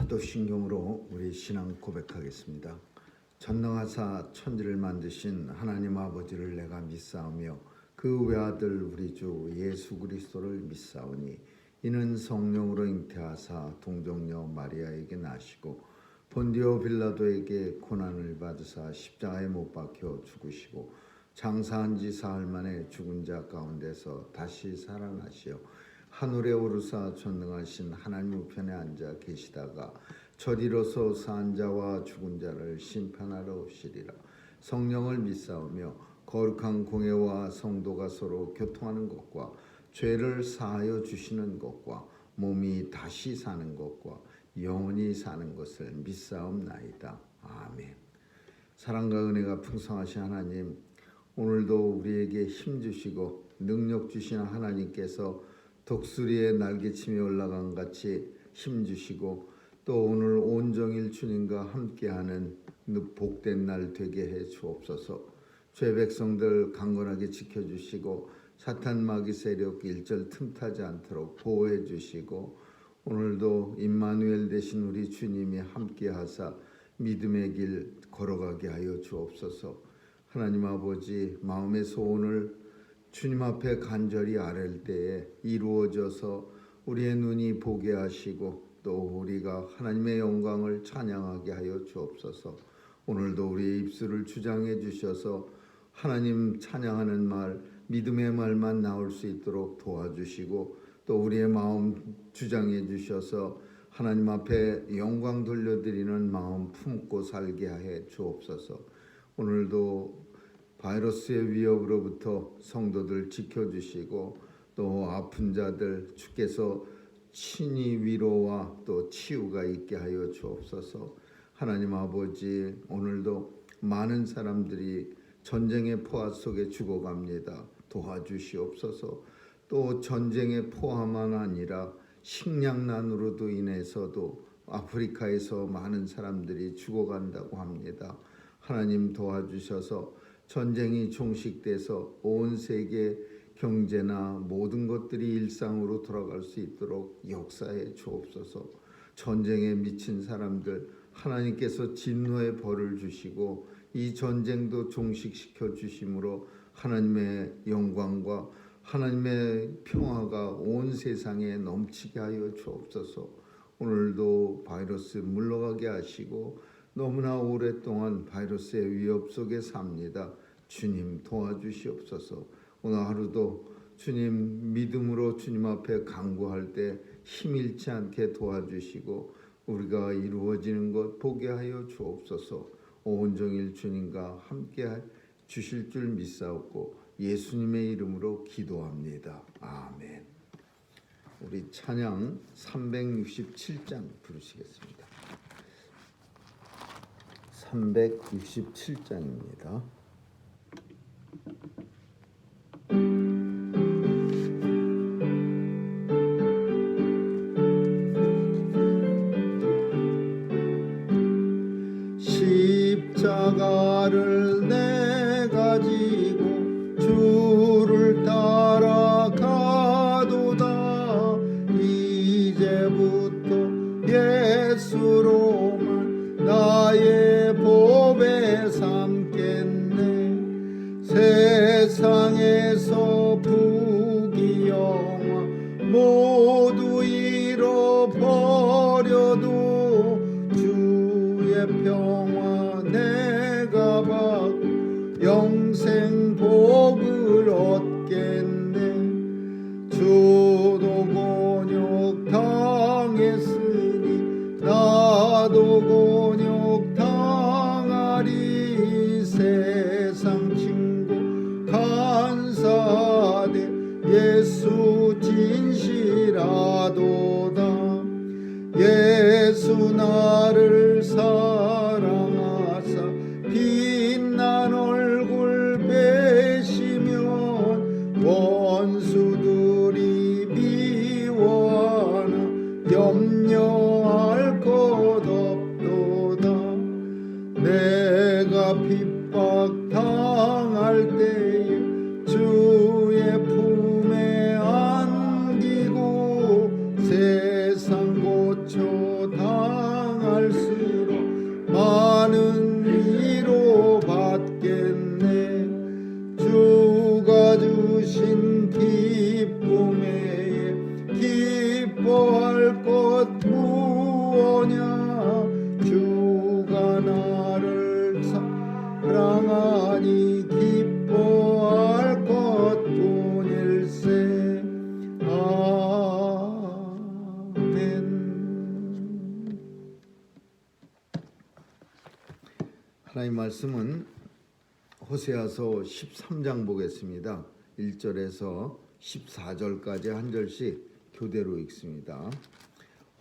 사도신경으로 우리 신앙 고백하겠습니다. 전능하사 천지를 만드신 하나님 아버지를 내가 믿사오며 그 외아들 우리 주 예수 그리스도를 믿사오니 이는 성령으로 잉태하사 동정녀 마리아에게 나시고 본디오 빌라도에게 고난을 받으사 십자가에 못 박혀 죽으시고 장사한 지 사흘 만에 죽은 자 가운데서 다시 살아나시어 하늘에 오르사 전능하신 하나님 우편에 앉아 계시다가 저리로서 산 자와 죽은 자를 심판하러 오시리라. 성령을 믿사오며 거룩한 공회와 성도가 서로 교통하는 것과 죄를 사하여 주시는 것과 몸이 다시 사는 것과 영원히 사는 것을 믿사옵나이다. 아멘. 사랑과 은혜가 풍성하신 하나님, 오늘도 우리에게 힘 주시고 능력 주시는 하나님께서 독수리의 날개침이 올라간 같이 힘 주시고 또 오늘 온종일 주님과 함께하는 복된 날 되게 해 주옵소서. 죄 백성들 강건하게 지켜주시고 사탄 마귀 세력 일절 틈타지 않도록 보호해 주시고 오늘도 임마누엘 되신 우리 주님이 함께하사 믿음의 길 걸어가게 하여 주옵소서. 하나님 아버지, 마음의 소원을 주님 앞에 간절히 아랠 때에 이루어져서 우리의 눈이 보게 하시고 또 우리가 하나님의 영광을 찬양하게 하여 주옵소서. 오늘도 우리의 입술을 주장해 주셔서 하나님 찬양하는 말, 믿음의 말만 나올 수 있도록 도와주시고 또 우리의 마음 주장해 주셔서 하나님 앞에 영광 돌려드리는 마음 품고 살게 해 주옵소서. 오늘도 바이러스의 위협으로부터 성도들 지켜주시고 또 아픈 자들 주께서 친히 위로와 또 치유가 있게 하여 주옵소서. 하나님 아버지, 오늘도 많은 사람들이 전쟁의 포화 속에 죽어갑니다. 도와주시옵소서. 또 전쟁의 포화만 아니라 식량난으로도 인해서도 아프리카에서 많은 사람들이 죽어간다고 합니다. 하나님 도와주셔서 전쟁이 종식돼서 온 세계 경제나 모든 것들이 일상으로 돌아갈 수 있도록 역사해 주옵소서. 전쟁에 미친 사람들 하나님께서 진노의 벌을 주시고 이 전쟁도 종식시켜 주심으로 하나님의 영광과 하나님의 평화가 온 세상에 넘치게 하여 주옵소서. 오늘도 바이러스 물러가게 하시고 너무나 오랫동안 바이러스의 위협 속에 삽니다. 주님 도와주시옵소서. 오늘 하루도 주님 믿음으로 주님 앞에 간구할 때 힘 잃지 않게 도와주시고 우리가 이루어지는 것 보게 하여 주옵소서. 온종일 주님과 함께 주실 줄 믿사옵고 예수님의 이름으로 기도합니다. 아멘. 우리 찬양 367장 부르시겠습니다. 367장입니다. 십자가를 내가 지고 주를 따라가도다. 이제부터 예수로만 나의 보배 삼겠네. 세상에서 부귀영화 모두 잃어버려도 주의 평화 내가 받고 영생 복을 얻겠네. 주도 곤욕 당했으니 나도 곤욕 당하리. 세상 친구 간사하되 예수 진실하도다. 예수 나를 사랑하사 빛난 얼굴 배시면 원수들이 미워하나 염려할 것 없도다. 내가 핍박 당할 때에 주의 품에 안기고 세상 고쳐 다 무엇냐 주가 나를 사랑하니 기뻐할 것뿐일세. 아멘. 하나님 말씀은 호세아서 13장 보겠습니다. 1절에서 14절까지 한 절씩 교대로 읽습니다.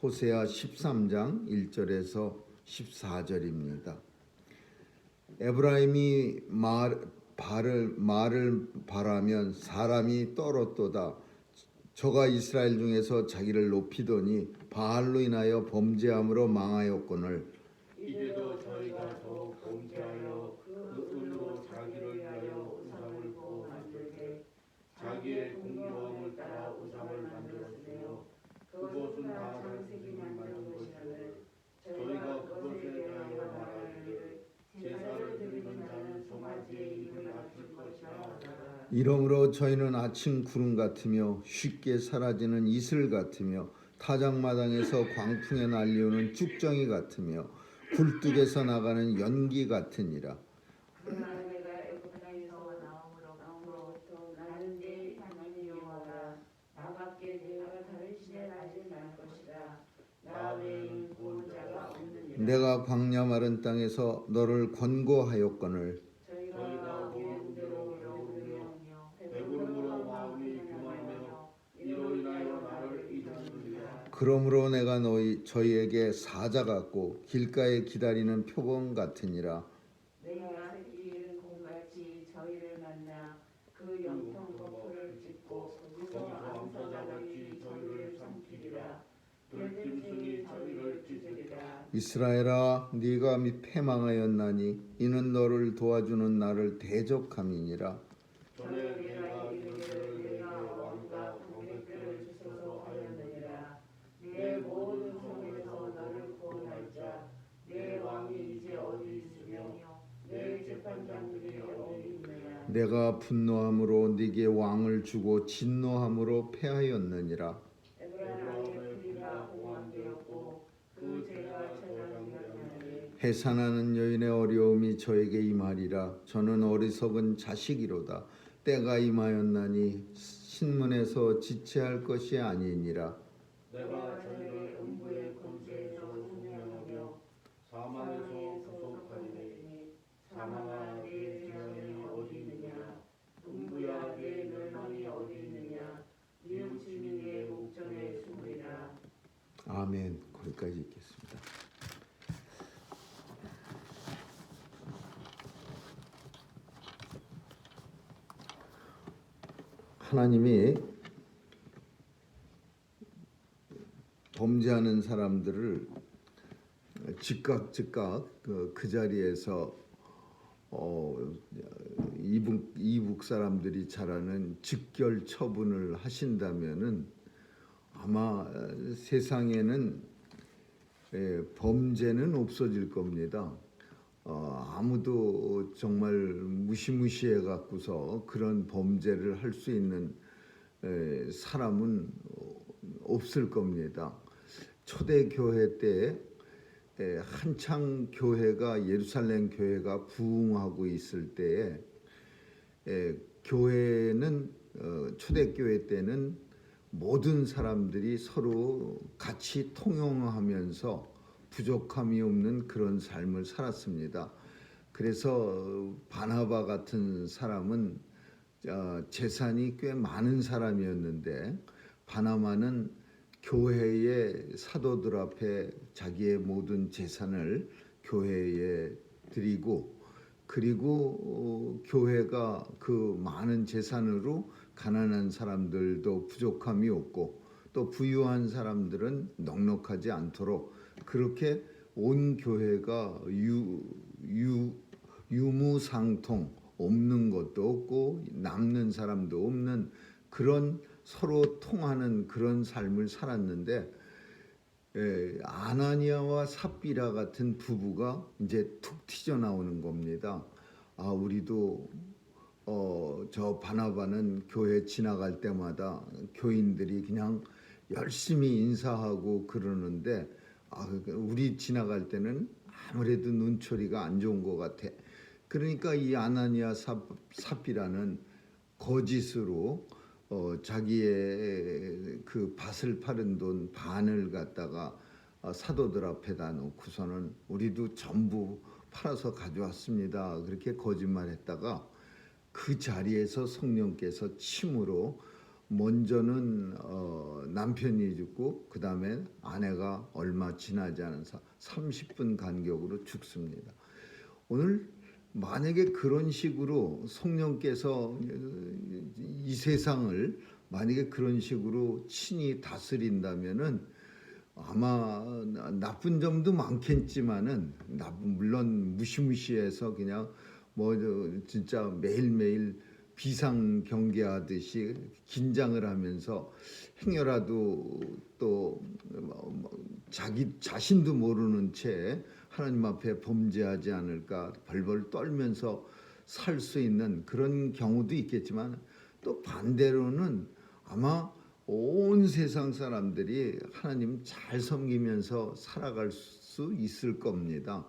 호세아 13장 1절에서 14절입니다. 에브라임이 말을 바라면 사람이 떨었도다. 저가 이스라엘 중에서 자기를 높이더니 바알로 인하여 범죄함으로 망하였거늘 이제도 저희가 더욱 범죄하여 그 을로 자기를 위하여 우상을 보고 만들되 자기의 공경을 따라 우상을 만들었으며 그것은 다 장색이 만든 것이라는 저희가 그것에 대하여 말하기를 제사를 드리는 자는 송아지의 입을 맞출 것이라. 이러므로 저희는 아침 구름 같으며 쉽게 사라지는 이슬 같으며 타작마당에서 광풍에 날리우는 쭉정이 같으며 굴뚝에서 나가는 연기 같으니라. 그러나 내가 애굽 땅에서 나옴으로부터 나는 내 하나님 여호와라. 나밖에 내가 다른 신에 나지 말 것이라. 나 외에는 구원자가 없느니라. 내가 광야 마른 땅에서 너를 권고하였거늘 저희가 배부대로 배부르며 배부름으로 마음이 교만하며 이로 인하여 나를 잊었느니라. 그러므로 내가 저희에게 사자 같고 길가에 기다리는 표범 같으니라. 내가 새끼 잃은 곰같이 저희를 만나 그 영통 거풀을 찢고 거기서 암사자같이 저희를 삼키리라. 들짐승이 저희를 찢으리라. 이스라엘아 네가 패망하였나니 이는 너를 도와주는 나를 대적함이니라. 전에 내가 이르기를 내가 왕과 방백들을 주소서 하였느니라. 내 모든 성에서 너를 구원할 자 내 왕이 이제 어디 있으며 내 재판장들이 어디 있느냐. 내가 분노함으로 네게 왕을 주고 진노함으로 패하였느니라. 에브라임의 뿌리가 봉함되었고 그 죄가 저장되었나니 해산하는 여인의 어려움이 저에게 임하리라. 저는 어리석은 자식이로다. 때가 임하였나니 신문에서 지체할 것이 아니니라. 내가 저희를 음부의 권세에서 생명하며 사망에서 구속하리니 사망아 내 재앙이 어디 있느냐. 음부야 내 멸망이 어디 있느냐. 뉘우침이 내 목전에 숨으리라. 아멘. 거기까지 읽겠습니다. 하나님이 범죄하는 사람들을 즉각 그 자리에서 이북 사람들이 잘하는 즉결 처분을 하신다면은 아마 세상에는 범죄는 없어질 겁니다. 아무도 정말 무시무시해 갖고서 그런 범죄를 할 수 있는 사람은 없을 겁니다. 초대교회 때 한창 교회가 예루살렘 교회가 부흥하고 있을 때에 교회는 초대교회 때는 모든 사람들이 서로 같이 통용하면서 부족함이 없는 그런 삶을 살았습니다. 그래서 바나바 같은 사람은 재산이 꽤 많은 사람이었는데 바나바는 교회의 사도들 앞에 자기의 모든 재산을 교회에 드리고 그리고 교회가 그 많은 재산으로 가난한 사람들도 부족함이 없고 또 부유한 사람들은 넉넉하지 않도록 그렇게 온 교회가 유무상통 없는 것도 없고 남는 사람도 없는 그런 서로 통하는 그런 삶을 살았는데 아나니아와 삽비라 같은 부부가 이제 툭 튀져 나오는 겁니다. 우리도 저 바나바는 교회 지나갈 때마다 교인들이 그냥 열심히 인사하고 그러는데 우리 지나갈 때는 아무래도 눈초리가 안 좋은 것 같아. 그러니까 이 아나니아 삽비라는 거짓으로 자기의 그 밭을 파는 돈 반을 갖다가 사도들 앞에다 놓고서는 우리도 전부 팔아서 가져왔습니다. 그렇게 거짓말했다가 그 자리에서 성령께서 침으로 먼저는 남편이 죽고 그 다음에 아내가 얼마 지나지 않은 30분 간격으로 죽습니다. 오늘 만약에 그런 식으로 성령께서 이 세상을 만약에 그런 식으로 친히 다스린다면은 아마 나쁜 점도 많겠지만은 물론 무시무시해서 그냥 뭐 진짜 매일매일 비상경계하듯이 긴장을 하면서 행여라도 또 자기 자신도 모르는 채 하나님 앞에 범죄하지 않을까 벌벌 떨면서 살 수 있는 그런 경우도 있겠지만 또 반대로는 아마 온 세상 사람들이 하나님 잘 섬기면서 살아갈 수 있을 겁니다.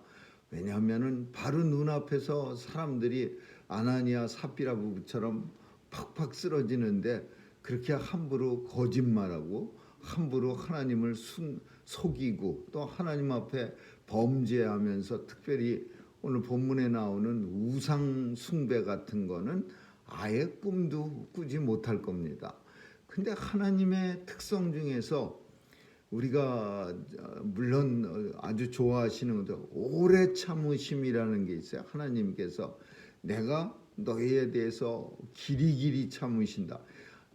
왜냐하면은 바로 눈앞에서 사람들이 아나니아 삽비라 부부처럼 팍팍 쓰러지는데 그렇게 함부로 거짓말하고 함부로 하나님을 속이고 또 하나님 앞에 범죄하면서 특별히 오늘 본문에 나오는 우상 숭배 같은 거는 아예 꿈도 꾸지 못할 겁니다. 근데 하나님의 특성 중에서 우리가 물론 아주 좋아하시는 것도 오래 참으심이라는 게 있어요. 하나님께서 내가 너희에 대해서 길이길이 참으신다.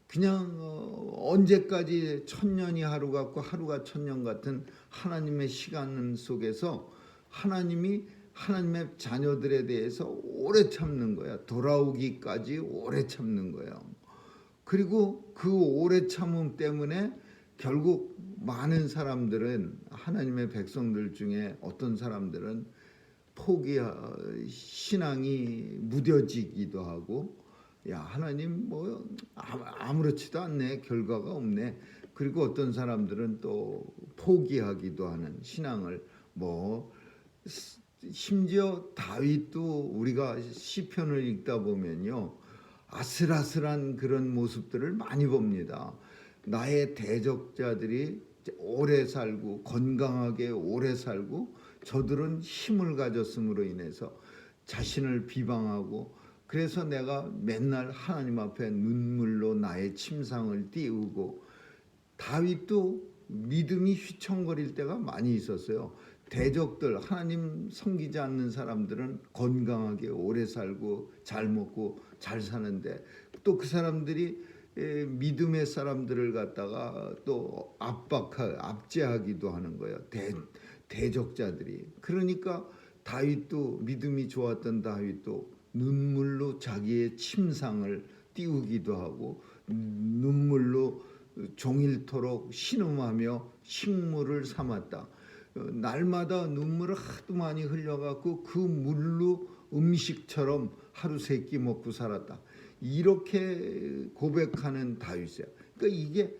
그냥 언제까지 천년이 하루 같고 하루가 천년 같은 하나님의 시간 속에서 하나님이 하나님의 자녀들에 대해서 오래 참는 거야. 돌아오기까지 오래 참는 거야. 그리고 그 오래 참음 때문에 결국 많은 사람들은 하나님의 백성들 중에 어떤 사람들은 신앙이 무뎌지기도 하고 야 하나님 뭐 아무렇지도 않네 결과가 없네. 그리고 어떤 사람들은 또 포기하기도 하는 신앙을 뭐 심지어 다윗도 우리가 시편을 읽다 보면요 아슬아슬한 그런 모습들을 많이 봅니다. 나의 대적자들이 오래 살고 건강하게 오래 살고 저들은 힘을 가졌음으로 인해서 자신을 비방하고 그래서 내가 맨날 하나님 앞에 눈물로 나의 침상을 띄우고 다윗도 믿음이 휘청거릴 때가 많이 있었어요. 대적들 하나님 섬기지 않는 사람들은 건강하게 오래 살고 잘 먹고 잘 사는데 또 그 사람들이 믿음의 사람들을 갖다가 또 압제하기도 하는 거예요. 대적자들이. 그러니까 다윗도 믿음이 좋았던 다윗도 눈물로 자기의 침상을 띄우기도 하고 눈물로 종일토록 신음하며 식물을 삼았다. 날마다 눈물을 하도 많이 흘려갖고 그 물로 음식처럼 하루 세 끼 먹고 살았다. 이렇게 고백하는 다윗이야. 그러니까 이게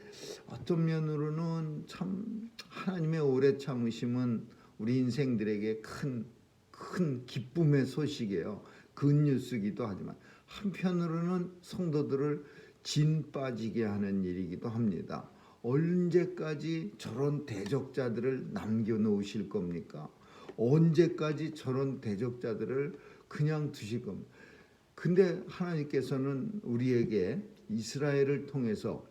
어떤 면으로는 참 하나님의 오래 참으심은 우리 인생들에게 큰 기쁨의 소식이에요. 굿뉴스기도 하지만 한편으로는 성도들을 진 빠지게 하는 일이기도 합니다. 언제까지 저런 대적자들을 남겨놓으실 겁니까? 언제까지 저런 대적자들을 그냥 두실 겁니까? 근데 하나님께서는 우리에게 이스라엘을 통해서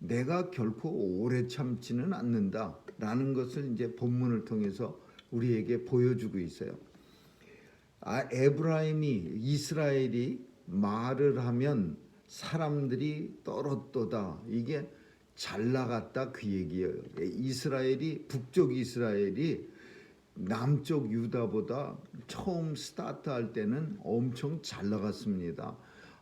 내가 결코 오래 참지는 않는다라는 것을 이제 본문을 통해서 우리에게 보여주고 있어요. 이스라엘이 말을 하면 사람들이 떨었도다. 이게 잘 나갔다 그 얘기예요. 북쪽 이스라엘이 남쪽 유다보다 처음 스타트할 때는 엄청 잘 나갔습니다.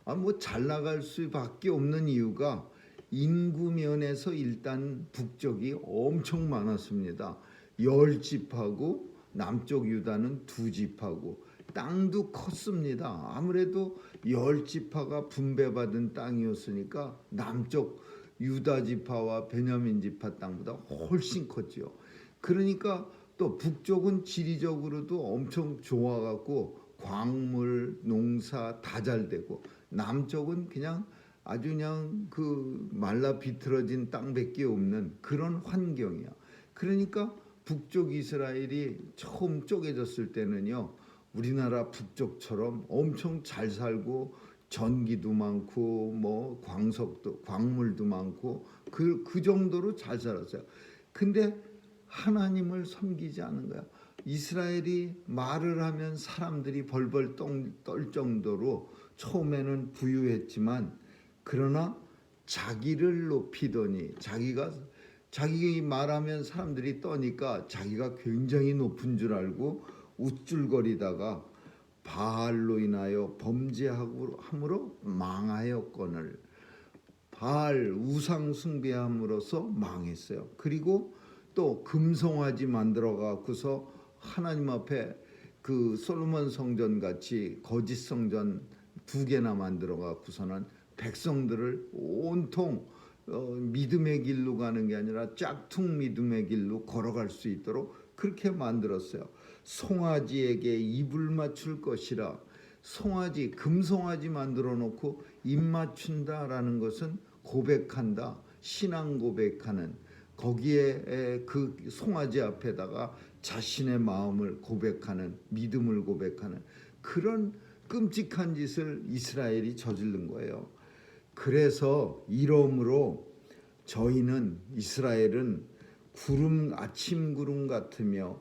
뭐 잘 나갈 수밖에 없는 이유가 인구 면에서 일단 북쪽이 엄청 많았습니다. 10집하고 남쪽 유다는 2집하고 땅도 컸습니다. 아무래도 10지파가 분배받은 땅이었으니까 남쪽 유다 지파와 베냐민 지파 땅보다 훨씬 컸지요. 그러니까 또 북쪽은 지리적으로도 엄청 좋아갖고 광물, 농사 다 잘 되고, 남쪽은 그냥 아주 그냥 그 말라 비틀어진 땅밖에 없는 그런 환경이야. 그러니까 북쪽 이스라엘이 처음 쪼개졌을 때는요, 우리나라 북쪽처럼 엄청 잘 살고 전기도 많고 뭐 광물도 많고 그 정도로 잘 살았어요. 근데 하나님을 섬기지 않은 거야. 이스라엘이 말을 하면 사람들이 벌벌 떨 정도로 처음에는 부유했지만, 그러나 자기를 높이더니 자기 말하면 사람들이 떠니까 자기가 굉장히 높은 줄 알고 우쭐거리다가 바알로 인하여 범죄함으로 망하였거늘, 바알 우상 숭배함으로써 망했어요. 그리고 또 금송아지 만들어 갖고서 하나님 앞에 그 솔로몬 성전 같이 거짓 성전 2개나 만들어 갖고서는 백성들을 온통 믿음의 길로 가는 게 아니라 짝퉁 믿음의 길로 걸어갈 수 있도록 그렇게 만들었어요. 송아지에게 입을 맞출 것이라. 송아지, 금송아지 만들어 놓고 입 맞춘다라는 것은 고백한다, 신앙 고백하는, 거기에 그 송아지 앞에다가 자신의 마음을 고백하는, 믿음을 고백하는 그런 끔찍한 짓을 이스라엘이 저지른 거예요. 그래서 이러므로 저희는, 이스라엘은 아침 구름 같으며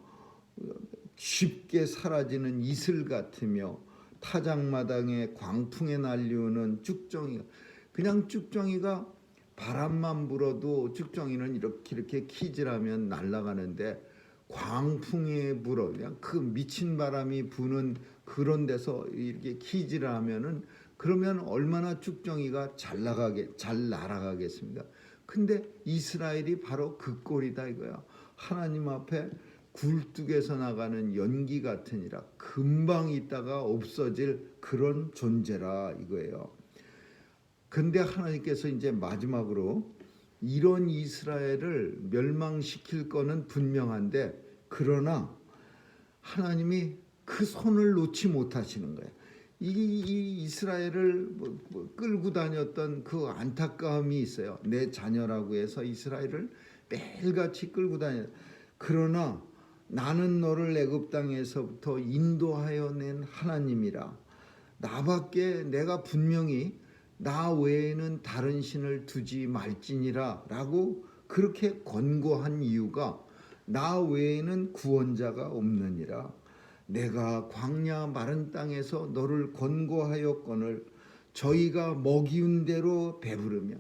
쉽게 사라지는 이슬 같으며 타작마당에 광풍에 날리우는 쭉정이, 그냥 쭉정이가 바람만 불어도 쭉정이는 이렇게 키질하면 날아가는데, 광풍에 불어 그냥 그 미친 바람이 부는 그런 데서 이렇게 키질을 하면은, 그러면 얼마나 쭉정이가 잘 날아가겠습니까? 근데 이스라엘이 바로 그 꼴이다 이거야. 하나님 앞에 굴뚝에서 나가는 연기 같으니라, 금방 있다가 없어질 그런 존재라 이거예요. 근데 하나님께서 이제 마지막으로 이런 이스라엘을 멸망시킬 거는 분명한데, 그러나 하나님이 그 손을 놓지 못하시는 거예요. 이 이스라엘을 끌고 다녔던 그 안타까움이 있어요. 내 자녀라고 해서 이스라엘을 매일같이 끌고 다녀. 그러나 나는 너를 애굽 땅에서부터 인도하여 낸 하나님이라. 나밖에, 내가 분명히 나 외에는 다른 신을 두지 말지니라 라고 그렇게 권고한 이유가, 나 외에는 구원자가 없느니라. 내가 광야 마른 땅에서 너를 권고하였거늘 저희가 먹이운 대로 배부르며.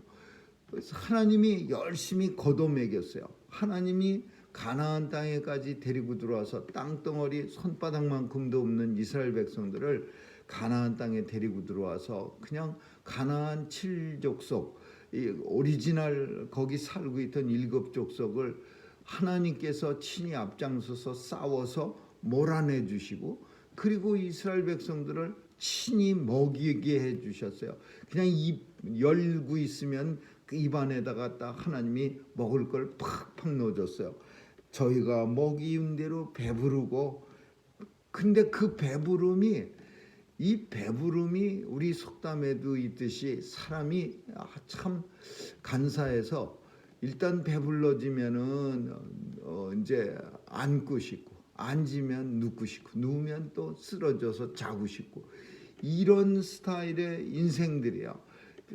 하나님이 열심히 걷어먹였어요. 하나님이 가나안 땅에까지 데리고 들어와서 땅덩어리 손바닥만큼도 없는 이스라엘 백성들을 가나안 땅에 데리고 들어와서 그냥 가나안 7족속, 오리지널 거기 살고 있던 7족속을 하나님께서 친히 앞장서서 싸워서 몰아내 주시고, 그리고 이스라엘 백성들을 친히 먹이게 해 주셨어요. 그냥 입 열고 있으면 그 입안에다가 딱 하나님이 먹을 걸 팍팍 넣어줬어요. 저희가 먹이운 대로 배부르고. 근데 그 배부름이, 이 배부름이 우리 속담에도 있듯이 사람이 참 간사해서, 일단 배불러지면은 이제 앉고 싶고, 앉으면 눕고 싶고, 누우면 또 쓰러져서 자고 싶고, 이런 스타일의 인생들이야.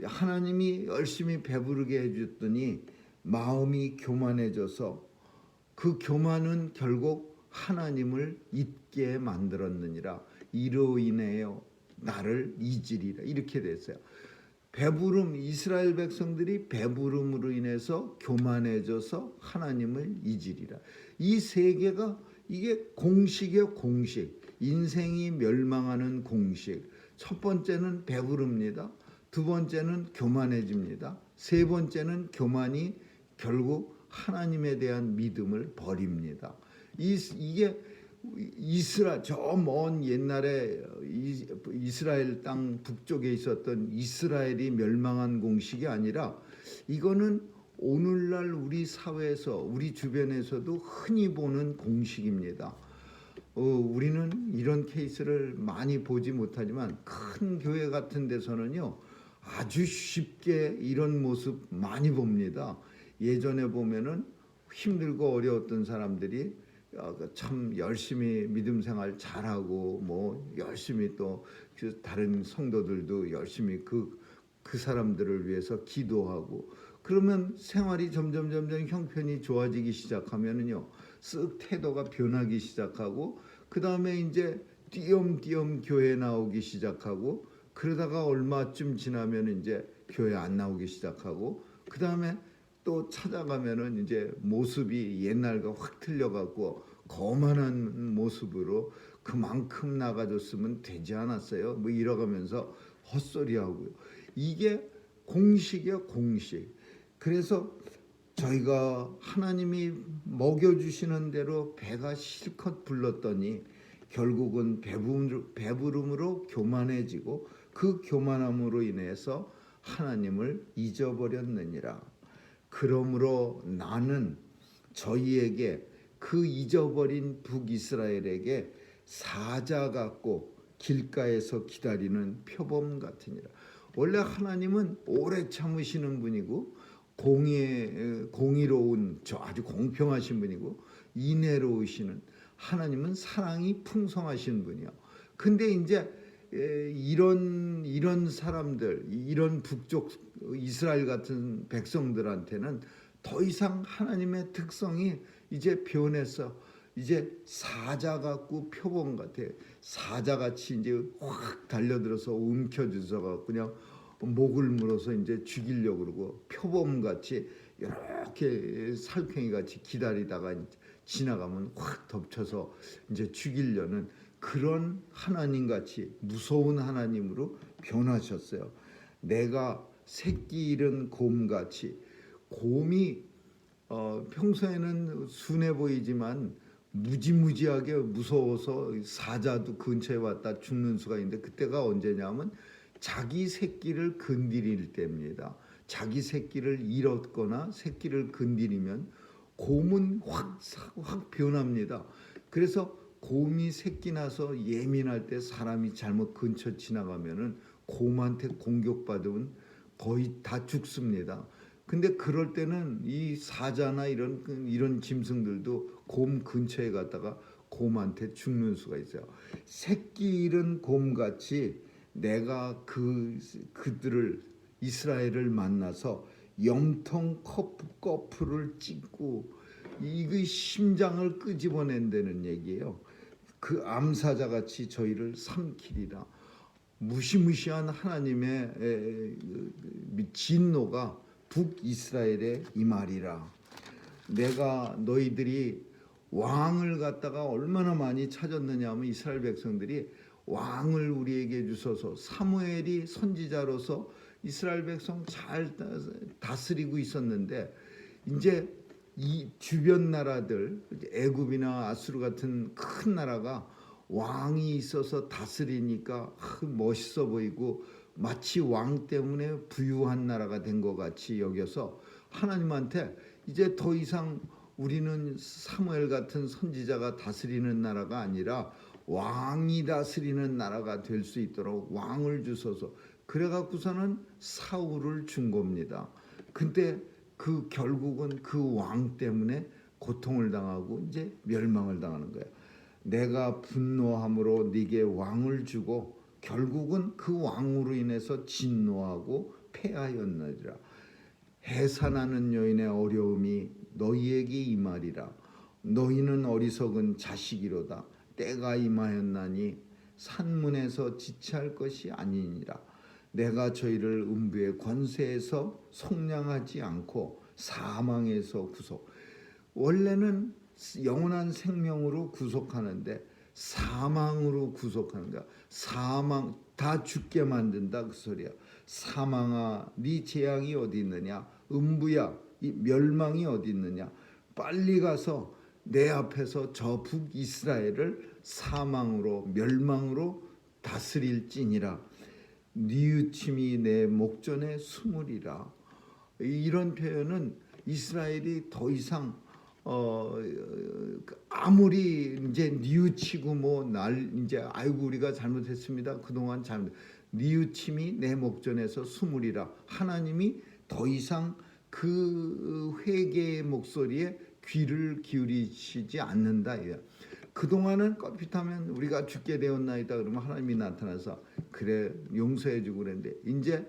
하나님이 열심히 배부르게 해줬더니 마음이 교만해져서, 그 교만은 결국 하나님을 잊게 만들었느니라. 이로 인하여 나를 잊으리라. 이렇게 됐어요. 배부름, 이스라엘 백성들이 배부름으로 인해서 교만해져서 하나님을 잊으리라. 이 세 개가, 이게 공식이에요. 공식. 인생이 멸망하는 공식. 첫 번째는 배부릅니다. 두 번째는 교만해집니다. 세 번째는 교만이 결국 하나님에 대한 믿음을 버립니다. 이게 저 먼 옛날에 이스라엘 땅 북쪽에 있었던 이스라엘이 멸망한 공식이 아니라 이거는 오늘날 우리 사회에서 우리 주변에서도 흔히 보는 공식입니다. 우리는 이런 케이스를 많이 보지 못하지만 큰 교회 같은 데서는요 아주 쉽게 이런 모습 많이 봅니다. 예전에 보면은 힘들고 어려웠던 사람들이 참 열심히 믿음 생활 잘하고 뭐 열심히 또 그 다른 성도들도 열심히 그 사람들을 위해서 기도하고 그러면 생활이 점점 형편이 좋아지기 시작하면은요 쓱 태도가 변하기 시작하고 그 다음에 이제 띄엄띄엄 교회 나오기 시작하고 그러다가 얼마쯤 지나면 이제 교회 안 나오기 시작하고 그 다음에 또 찾아가면은 이제 모습이 옛날과 확 틀려갖고 거만한 모습으로 그만큼 나가줬으면 되지 않았어요. 뭐 이러가면서 헛소리하고요. 이게 공식이야 공식. 그래서 저희가 하나님이 먹여주시는 대로 배가 실컷 불렀더니 결국은 배부름으로 교만해지고 그 교만함으로 인해서 하나님을 잊어버렸느니라. 그러므로 나는 저희에게 그 잊어버린 북이스라엘에게 사자 같고 길가에서 기다리는 표범 같으니라. 원래 하나님은 오래 참으시는 분이고 공의로운 아주 공평하신 분이고 인애로우시는 하나님은 사랑이 풍성하신 분이요. 근데 이제 이런 사람들, 이런 북쪽 이스라엘 같은 백성들한테는 더 이상 하나님의 특성이 이제 변해서 이제 사자 같고 표범 같아. 사자같이 이제 확 달려들어서 움켜쥐어서 그냥 목을 물어서 이제 죽이려고 그러고 표범같이 이렇게 살쾡이같이 기다리다가 지나가면 확 덮쳐서 이제 죽이려는 그런 하나님같이 무서운 하나님으로 변하셨어요. 내가 새끼 잃은 곰같이 곰이 평소에는 순해 보이지만 무지무지하게 무서워서 사자도 근처에 왔다 죽는 수가 있는데 그때가 언제냐면 자기 새끼를 건드릴 때입니다. 자기 새끼를 잃었거나 새끼를 건드리면 곰은 확 변합니다. 그래서 곰이 새끼 나서 예민할 때 사람이 잘못 근처 지나가면은 곰한테 공격받으면 거의 다 죽습니다. 근데 그럴 때는 이 사자나 이런 짐승들도 곰 근처에 갔다가 곰한테 죽는 수가 있어요. 새끼 잃은 곰같이 내가 그들을 이스라엘을 만나서 염통 거풀을 찢고 이 심장을 끄집어낸다는 얘기예요. 그 암사자같이 저희를 삼키리라. 무시무시한 하나님의 진노가 북이스라엘에 임하리라. 내가 너희들이 왕을 갖다가 얼마나 많이 찾았느냐 하면 이스라엘 백성들이 왕을 우리에게 주소서. 사무엘이 선지자로서 이스라엘 백성 잘 다스리고 있었는데 이제 이 주변 나라들 애굽이나 아수르 같은 큰 나라가 왕이 있어서 다스리니까 멋있어 보이고 마치 왕 때문에 부유한 나라가 된 것 같이 여겨서 하나님한테 이제 더 이상 우리는 사무엘 같은 선지자가 다스리는 나라가 아니라 왕이 다스리는 나라가 될 수 있도록 왕을 주소서. 그래갖고서는 사울을 준 겁니다. 근데 결국은 그 왕 때문에 고통을 당하고 이제 멸망을 당하는 거예요. 내가 분노함으로 네게 왕을 주고 결국은 그 왕으로 인해서 진노하고 패하였느니라. 해산하는 여인의 어려움이 너희에게 임하리라. 너희는 어리석은 자식이로다. 때가 임하였나니 산문에서 지체할 것이 아니니라. 내가 저희를 음부의 권세에서 속량하지 않고 사망에서 구속. 원래는 영원한 생명으로 구속하는데 사망으로 구속하는 거야. 사망 다 죽게 만든다 그 소리야. 사망아 네 재앙이 어디 있느냐. 음부야 이 멸망이 어디 있느냐. 빨리 가서 내 앞에서 저 북이스라엘을 사망으로 멸망으로 다스릴지니라. 뉘우침이 내 목전에 숨으리라. 이런 표현은 이스라엘이 더 이상 아무리 이제 뉘우치고 뭐 날 이제 아이고 우리가 잘못했습니다. 그동안 잘못 뉘우침이 내 목전에서 숨으리라. 하나님이 더 이상 그 회개의 목소리에 귀를 기울이시지 않는다. 그동안은 껄핏하면 우리가 죽게 되었나이다 그러면 하나님이 나타나서 그래 용서해주고 그랬는데 이제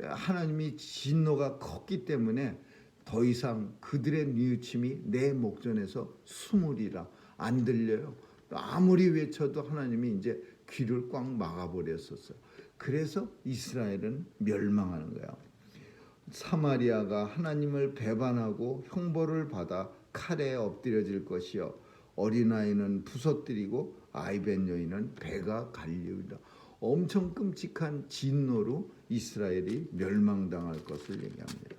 하나님이 진노가 컸기 때문에 더 이상 그들의 뉘우침이 내 목전에서 숨으리라. 안 들려요. 아무리 외쳐도 하나님이 이제 귀를 꽉 막아버렸었어요. 그래서 이스라엘은 멸망하는 거야. 사마리아가 하나님을 배반하고 형벌을 받아 칼에 엎드려질 것이요 어린아이는 부서뜨리고 아이벤 여인은 배가 갈리우리라. 엄청 끔찍한 진노로 이스라엘이 멸망당할 것을 얘기합니다.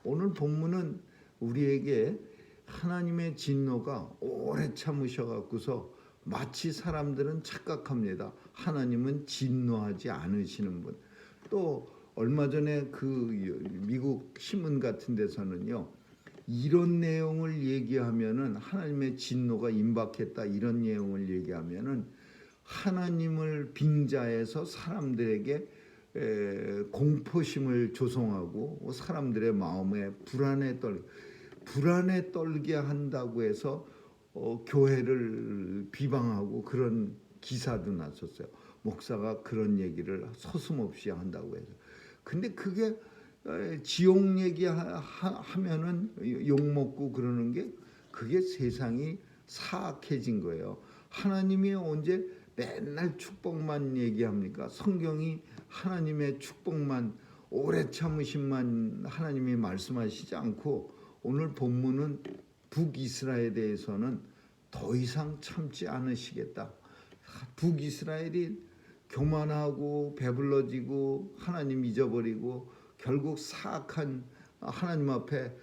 오늘 본문은 우리에게 하나님의 진노가 오래 참으셔갖고서 마치 사람들은 착각합니다. 하나님은 진노하지 않으시는 분. 또 얼마 전에 그 미국 신문 같은 데서는요, 이런 내용을 얘기하면은 하나님의 진노가 임박했다 이런 내용을 얘기하면은 하나님을 빙자해서 사람들에게 공포심을 조성하고 사람들의 마음에 불안에 떨게 한다고 해서 교회를 비방하고 그런 기사도 났었어요. 목사가 그런 얘기를 서슴없이 한다고 해서. 근데 그게 지옥 얘기하면은 욕먹고 그러는 게 그게 세상이 사악해진 거예요. 하나님이 언제 맨날 축복만 얘기합니까? 성경이 하나님의 축복만 오래 참으심만 하나님이 말씀하시지 않고 오늘 본문은 북이스라엘에 대해서는 더 이상 참지 않으시겠다. 북이스라엘이 교만하고 배불러지고 하나님 잊어버리고 결국 사악한 하나님 앞에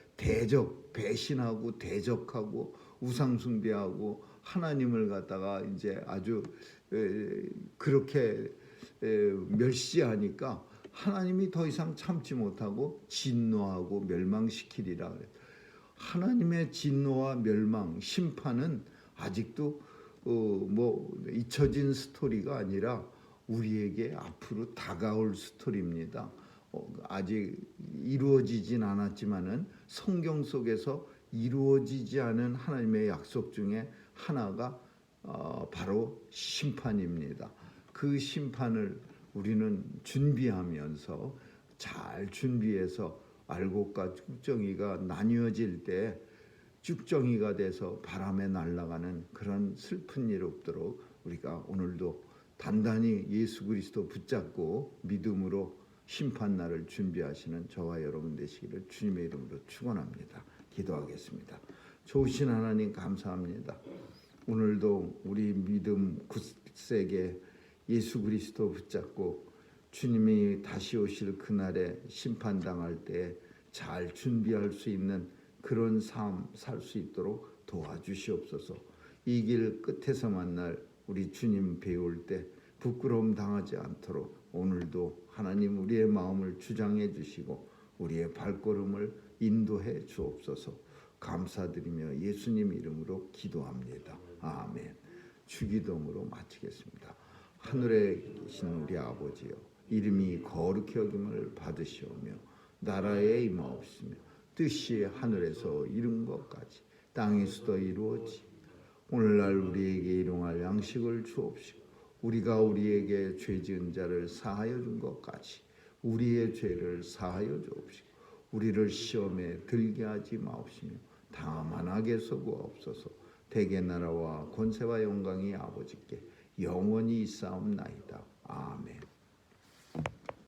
배신하고 대적하고 우상숭배하고 하나님을 갖다가 이제 아주 그렇게 멸시하니까 하나님이 더 이상 참지 못하고 진노하고 멸망시키리라 그래요. 하나님의 진노와 멸망, 심판은 아직도 뭐 잊혀진 스토리가 아니라 우리에게 앞으로 다가올 스토리입니다. 아직 이루어지진 않았지만은 성경 속에서 이루어지지 않은 하나님의 약속 중에 하나가 바로 심판입니다. 그 심판을 우리는 준비하면서 잘 준비해서 알곡과 쭉정이가 나뉘어질 때 쭉정이가 돼서 바람에 날아가는 그런 슬픈 일 없도록 우리가 오늘도 단단히 예수 그리스도 붙잡고 믿음으로 심판날을 준비하시는 저와 여러분 되시기를 주님의 이름으로 축원합니다. 기도하겠습니다. 좋으신 하나님 감사합니다. 오늘도 우리 믿음 굳세게 예수 그리스도 붙잡고 주님이 다시 오실 그날에 심판당할 때 잘 준비할 수 있는 그런 삶 살 수 있도록 도와주시옵소서. 이 길 끝에서 만날 우리 주님 배울 때 부끄러움 당하지 않도록 오늘도 하나님 우리의 마음을 주장해 주시고 우리의 발걸음을 인도해 주옵소서. 감사드리며 예수님 이름으로 기도합니다. 아멘. 주기도문으로 마치겠습니다. 하늘에 계신 우리 아버지여, 이름이 거룩히 여김을 받으시오며 나라에 임하옵시며 뜻이 하늘에서 이룬 것까지 땅에서도 이루어지. 오늘날 우리에게 일용할 양식을 주옵시고 우리가 우리에게 죄 지은 자를 사하여 준 것까지 우리의 죄를 사하여 주옵시고 우리를 시험에 들게 하지 마옵시며 다만 악에서 구하옵소서. 대개 나라와 권세와 영광이 아버지께 영원히 있사옵나이다. 아멘.